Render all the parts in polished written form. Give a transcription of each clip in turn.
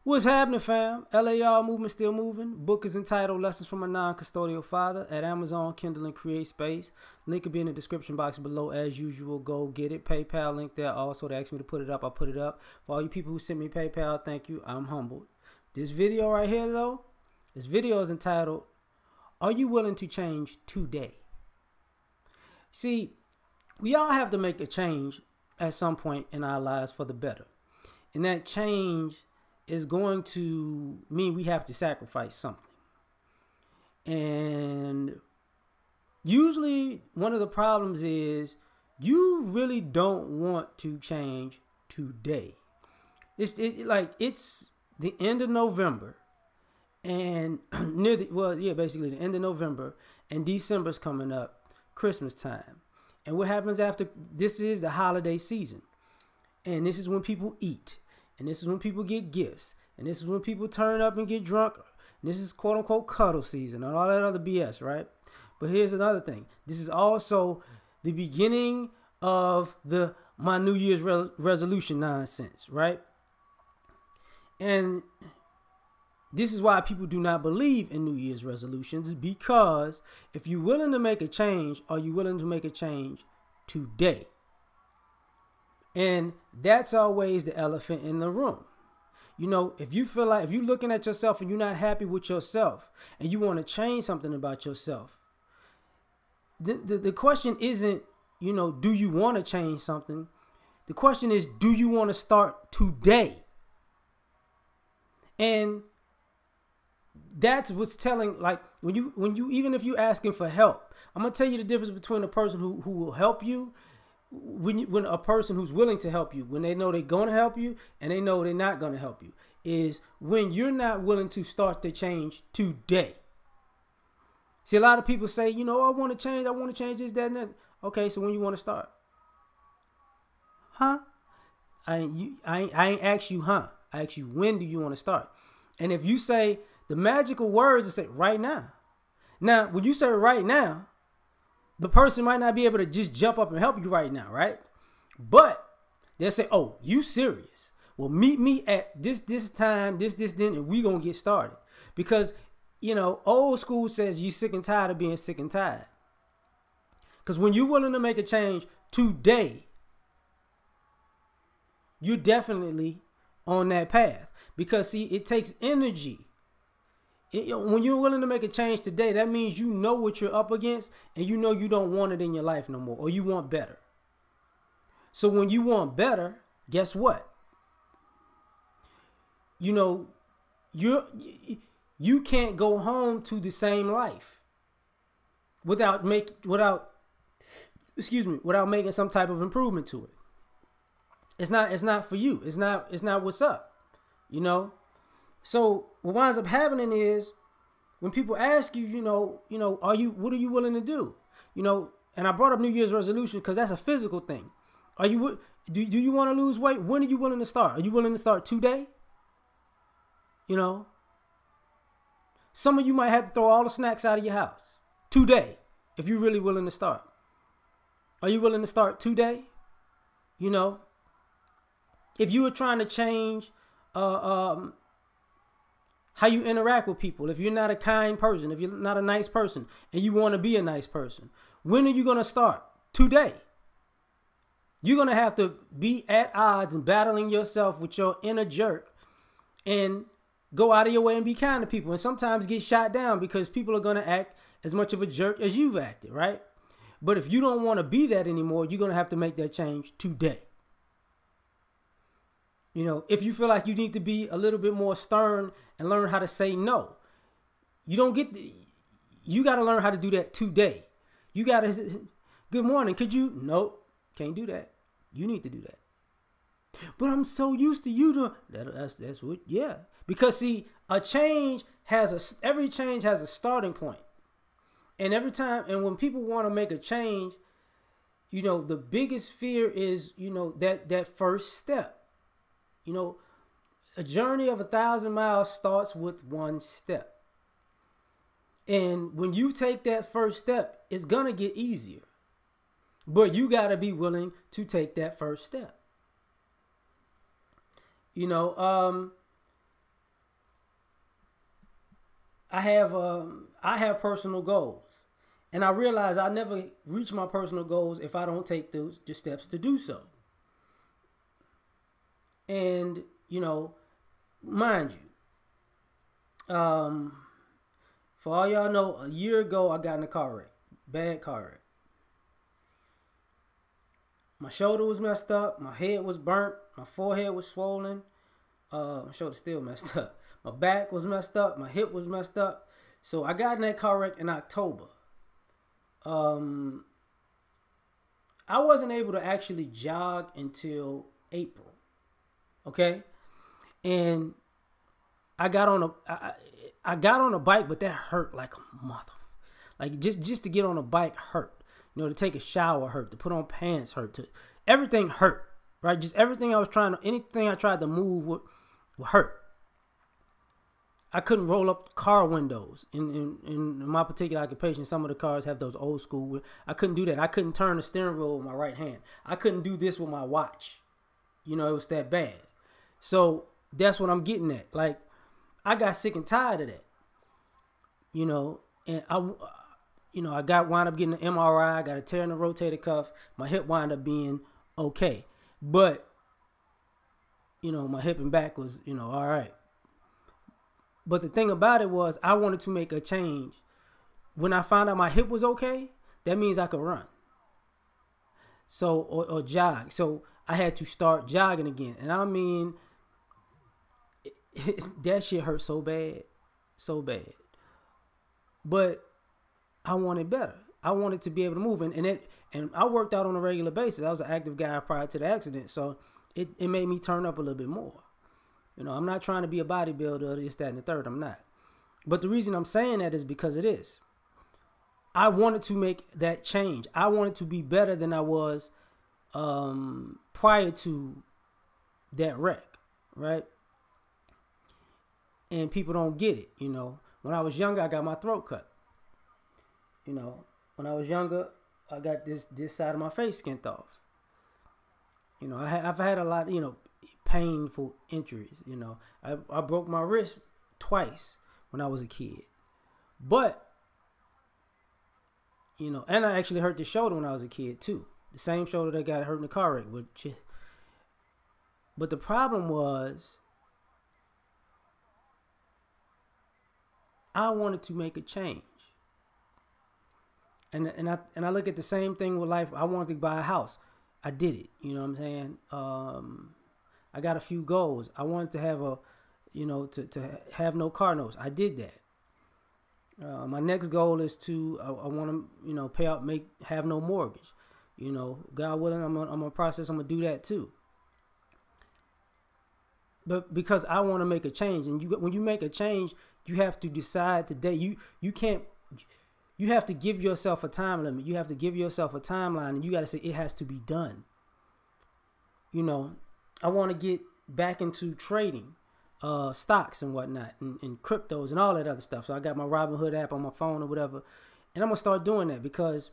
What's happening, fam? L.A.R. movement still moving. Book is entitled Lessons from a Non-Custodial Father at Amazon, Kindle, and Create Space. Link will be in the description box below as usual. Go get it. PayPal link there also. They asked me to put it up. I put it up. For all you people who sent me PayPal, thank you. I'm humbled. This video right here, though, this video is entitled, Are You Willing to Change Today? See, we all have to make a change at some point in our lives for the better. And that change is going to mean we have to sacrifice something. And usually one of the problems is you really don't want to change today. It's the end of November and basically the end of November, and December's coming up, Christmas time. And what happens after this is the holiday season. And this is when people eat. And this is when people get gifts. And this is when people turn up and get drunk. And this is quote unquote cuddle season and all that other BS, right? But here's another thing. This is also the beginning of my New Year's resolution nonsense, right? And this is why people do not believe in New Year's resolutions, because if you're willing to make a change, are you willing to make a change today? And that's always the elephant in the room. You know, if you feel like, if you're looking at yourself and you're not happy with yourself and you want to change something about yourself, the question isn't, you know, do you want to change something? The question is, do you want to start today? And that's what's telling, like, when you even if you're asking for help, I'm going to tell you the difference between a person who will help you when a person who's willing to help you, when they know they're going to help you and they know they're not going to help you, is when you're not willing to start the change today. See, a lot of people say, you know, I want to change this, that, and that. Okay, so when you want to start? Huh? I ain't asked you, huh? I asked you, when do you want to start? And if you say the magical words, is say right now. Now, when you say right now, the person might not be able to just jump up and help you right now, right? But they'll say, oh, you serious? Well, meet me at this time, this, then, and we gonna get started. Because, you know, old school says you sick and tired of being sick and tired. Because when you're willing to make a change today, you're definitely on that path. Because, see, it takes energy. When you're willing to make a change today, that means you know what you're up against and you know you don't want it in your life no more, or you want better. So when you want better, guess what? You know, you can't go home to the same life without making some type of improvement to it. It's not for you. It's not what's up, you know? So what winds up happening is when people ask you, what are you willing to do? You know, and I brought up New Year's resolution because that's a physical thing. Do you want to lose weight? When are you willing to start? Are you willing to start today? You know, some of you might have to throw all the snacks out of your house today if you're really willing to start. Are you willing to start today? You know, if you were trying to change, how you interact with people, if you're not a kind person, if you're not a nice person, and you want to be a nice person, when are you going to start? Today. You're going to have to be at odds and battling yourself with your inner jerk and go out of your way and be kind to people, and sometimes get shot down because people are going to act as much of a jerk as you've acted, right? But if you don't want to be that anymore, you're going to have to make that change today. You know, if you feel like you need to be a little bit more stern and learn how to say no, you got to learn how to do that today. You got to, good morning, could you? Nope, can't do that. You need to do that. But I'm so used to you doing that. That's what, yeah. Because see, every change has a starting point. And when people want to make a change, you know, the biggest fear is, you know, that first step. You know, a journey of 1,000 miles starts with one step. And when you take that first step, it's going to get easier. But you got to be willing to take that first step. You know, I have personal goals, and I realize I never reach my personal goals if I don't take the steps to do so. And mind you, for all y'all know, a year ago I got in a car wreck, bad car wreck. My shoulder was messed up, my head was burnt, my forehead was swollen, my shoulder still messed up. My back was messed up, my hip was messed up. So I got in that car wreck in October. I wasn't able to actually jog until April. Okay, and I got on a bike, but that hurt like a mother. Like just to get on a bike hurt. To take a shower hurt. To put on pants hurt. Everything hurt. Right? Just everything anything I tried to move would hurt. I couldn't roll up car windows. In my particular occupation, some of the cars have those old school. I couldn't do that. I couldn't turn the steering wheel with my right hand. I couldn't do this with my watch. It was that bad. So that's what I'm getting at. Like, I got sick and tired of that. And I wound up getting an MRI. I got a tear in the rotator cuff. My hip wound up being okay. But, my hip and back was, all right. But the thing about it was I wanted to make a change. When I found out my hip was okay, that means I could run. So, or jog. So I had to start jogging again. And I mean, that shit hurt so bad. So bad. But I wanted better. I wanted to be able to move. And I worked out on a regular basis. I was an active guy prior to the accident. So it made me turn up a little bit more. I'm not trying to be a bodybuilder, this, that, and the third. I'm not. But the reason I'm saying that is because it is. I wanted to make that change. I wanted to be better than I was prior to that wreck, right? And people don't get it, When I was younger, I got my throat cut. When I was younger, I got this side of my face skinned off. I've had a lot, painful injuries. I broke my wrist twice when I was a kid. But, and I actually hurt the shoulder when I was a kid too. The same shoulder that got hurt in the car wreck. But the problem was, I wanted to make a change. And I look at the same thing with life. I wanted to buy a house. I did it. You know what I'm saying? I got a few goals. I wanted to have to have no car notes. I did that. My next goal is I want to, pay out, have no mortgage. God willing, I'm gonna process. I'm gonna do that too. But because I want to make a change, and when you make a change, you have to decide today. You can't. You have to give yourself a time limit. You have to give yourself a timeline, and you got to say it has to be done. I want to get back into trading, stocks and whatnot, and cryptos and all that other stuff. So I got my Robinhood app on my phone or whatever, and I'm gonna start doing that because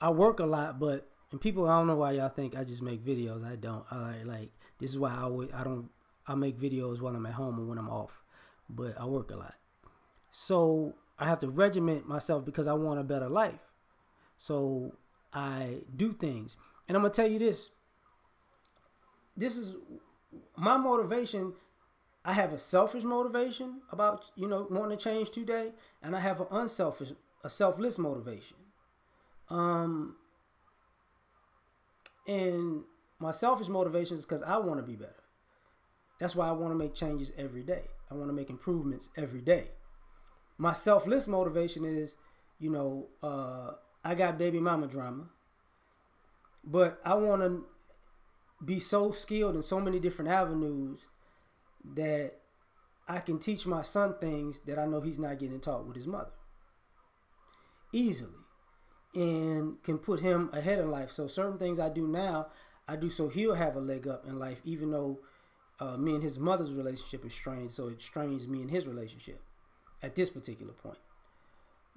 I work a lot. And people, I don't know why y'all think I just make videos. I don't. This is why I make videos while I'm at home or when I'm off, but I work a lot. So I have to regiment myself because I want a better life. So I do things. And I'm going to tell you this. This is my motivation. I have a selfish motivation about, wanting to change today. And I have a selfless motivation. And my selfish motivation is because I want to be better. That's why I want to make changes every day. I want to make improvements every day. My selfless motivation is, I got baby mama drama, but I want to be so skilled in so many different avenues that I can teach my son things that I know he's not getting taught with his mother easily, and can put him ahead in life. So certain things I do now, I do so he'll have a leg up in life, even though me and his mother's relationship is strained, so it strains me and his relationship at this particular point.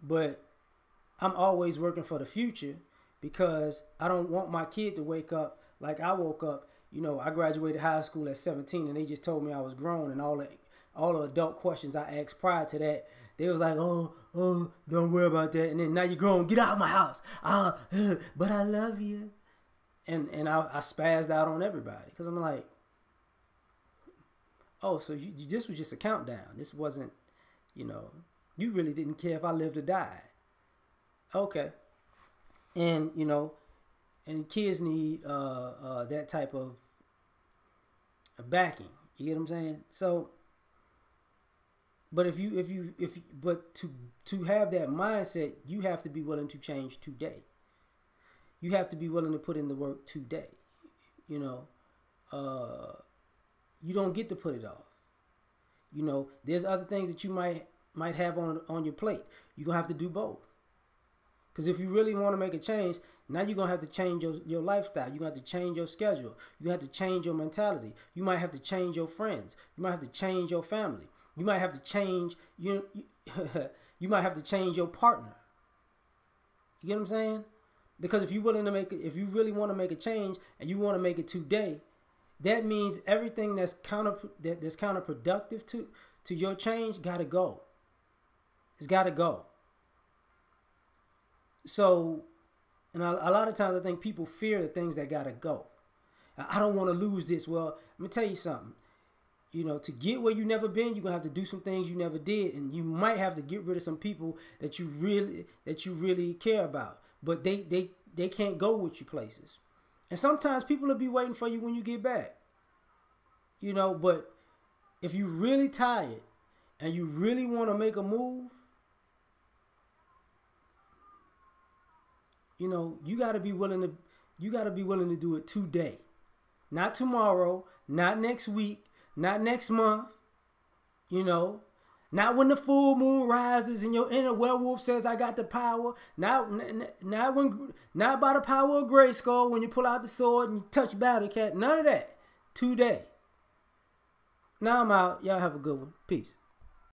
But I'm always working for the future because I don't want my kid to wake up like I woke up. I graduated high school at 17 and they just told me I was grown and all all the adult questions I asked prior to that. They was like, don't worry about that. And then now you're grown, get out of my house. But I love you. And I spazzed out on everybody because I'm like, oh, so this was just a countdown. This wasn't, you really didn't care if I lived or died. Okay. And, and kids need that type of backing. You get what I'm saying? So, but but to have that mindset, you have to be willing to change today. You have to be willing to put in the work today. You don't get to put it off. There's other things that you might have on your plate. You're gonna have to do both. Because if you really want to make a change, now you're going to have to change your lifestyle. You're going to have to change your schedule. You're going to have to change your mentality. You might have to change your friends. You might have to change your family. You might have to change you might have to change your partner. You get what I'm saying? Because if you really want to make a change and you want to make it today, that means everything that's counterproductive to your change gotta go. It's gotta go. So, and a lot of times I think people fear the things that gotta go. I don't want to lose this. Well, let me tell you something. To get where you never been, you're gonna have to do some things you never did, and you might have to get rid of some people that you really care about. But they can't go with you places. And sometimes people will be waiting for you when you get back. But if you're really tired and you really want to make a move, you gotta be willing to do it today. Not tomorrow, not next week, not next month. Not when the full moon rises and your inner werewolf says I got the power. Not by the power of Grayskull when you pull out the sword and you touch Battle Cat. None of that. Today. Now I'm out. Y'all have a good one. Peace.